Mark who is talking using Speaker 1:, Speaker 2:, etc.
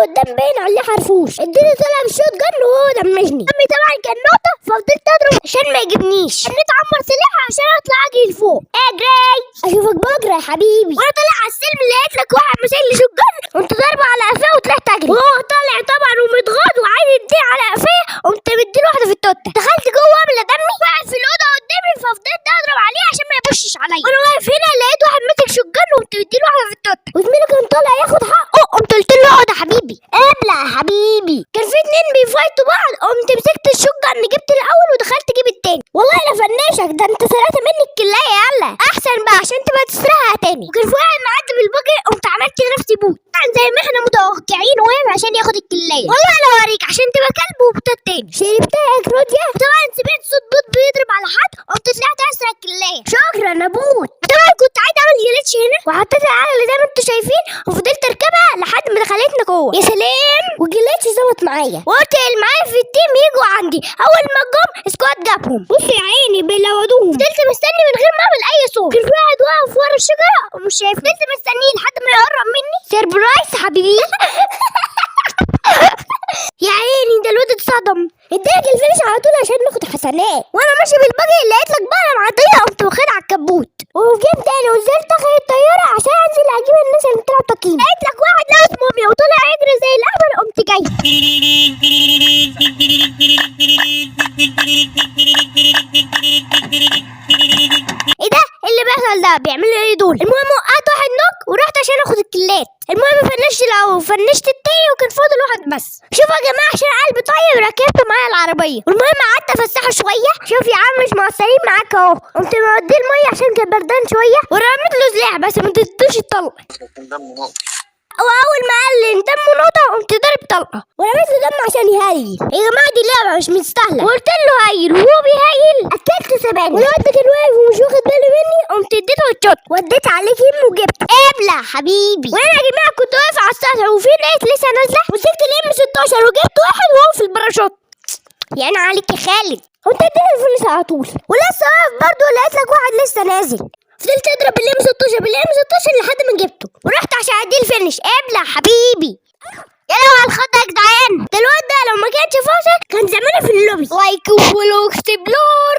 Speaker 1: قدام باين عليه حرفوش، اديني طلع بالشوت جن وهو دمجني. عمي طبعا كان نقطه، ففضلت اضرب عشان ما يجيبنيش. قمت اتعمر سلاحي عشان اطلع اجري لفوق. اجري اشوفك بجري يا حبيبي. وانا طالع على السلم لقيت لك واحد ماسك لي شوت جن، قمت ضاربه على قفاه وطلعت اجري، وهو طالع طبعا ومتغاض وعايز يديه على قفاه، قمت مديله واحده في التوته. دخلت جوه املى دمي، وقعد في الاوضه قدامي، ففضلت اضرب عليه عشان ما يبشش عليا. وانا واقف هنا لقيت واحد ماسك شوت جن وقمت مديله واحده في التوته، وزميلي كان طالع ياخد حقه، قمت قلت له اقعد يا حبيبي. ابلع يا حبيبي. كان في اتنين بيفايتوا بعض، قمت مسكت الشوت جن جبت الاول ودخلت اجيب التاني. والله انا فناشك، ده انت سرقت مني الكلايه. يلا احسن بقى عشان تبقى تسرقها تاني. وكان في واحد معدي بالباجي، قمت عملت لنفسي بوت زي ما احنا متوقعين، وقف عشان ياخد الكلايه. والله انا اوريك عشان تبقى كلب وبوتات تاني. شربتها يا كروديا. طبعا سمعت صوت بوت بيضرب على حد، قمت طلعت اسرق الكلايه. شكرا يا بوت. طبعا كنت عايز اعمل جليتش هنا، وحطيت العجله زي ما انتوا شايفين، وفضلت اركبها لحد ما دخلتنا جوه. يا سلام، والجليتش ظبط معايا. وقلت اللي معايا في التيم يجوا عندي. اول ما جم سكواد جابهم. بص يا عيني بيلودوهم. فضلت مستني من غير ما اعمل اي صوت. كان في واحد واقف ورا الشجره ومش شايف. فضلت مستنيه لحد ما يقرب مني. سيربرايز حبيبي. يا عيني ده الواد اتصدم. اديلك الفينش على طول عشان ناخد حسنات. وانا ماشي بالباجي لقيت لك بقره معديه، قمت واخدها على الكبوت. وجبت انا ونزلت اخد الطياره عشان انزل اجيب الناس اللي بتلعب تقييم. لقيت لك واحد لابس موميا وطلع يجري زي الاهبل، قمت جاي. ايه ده اللي بيحصل ده؟ بيعملوا ايه دول؟ المهم وقعت واحد نوك ورحت عشان اخد الكلات. المهم فنشت الاول فنشت التاني، وكان فاضل واحد بس. شوفوا يا جماعه عشان قلبي طيب ركبته معايا العربيه. والمهم قعدت افسحه شويه. شوف يا عم مش مقصرين معاك اهو. قمت موديه الميه عشان كان بردان شويه، ورميت له سلاح بس ما اديتوش الطلق. واول ما قال لي دمه نقطه قمت ضارب طلقه ورميت له دم عشان يهيل. يا جماعه دي لعبه مش مستاهله. وقلت له هيل وهو بيهيل اكلت سبانخ. والواد كان واقف ومش واخد باله مني، قمت اديته الشوت وديت عليه كيم وجبت. ابلع حبيبي. وانا يا جماعه كنت واقف على السطح وفي لقيت لسه نازله، مسكت الام 16 وجبت واحد وهو في الباراشوت. يعني عليك يا خالد. قمت اديته الفلوس على طول، ولسه واقف برضه لقيت لك واحد لسه نازل. فضلت اضرب بالام 16 بالام 16 لحد ما جبته، ورحت عشان اديه الفينش. ابلع حبيبي. يا لو على الخط يا جدعان، ده الواد ده لو ما كانش فاصل كان زمانه في اللوبي. لايك وفولو اكسبلور.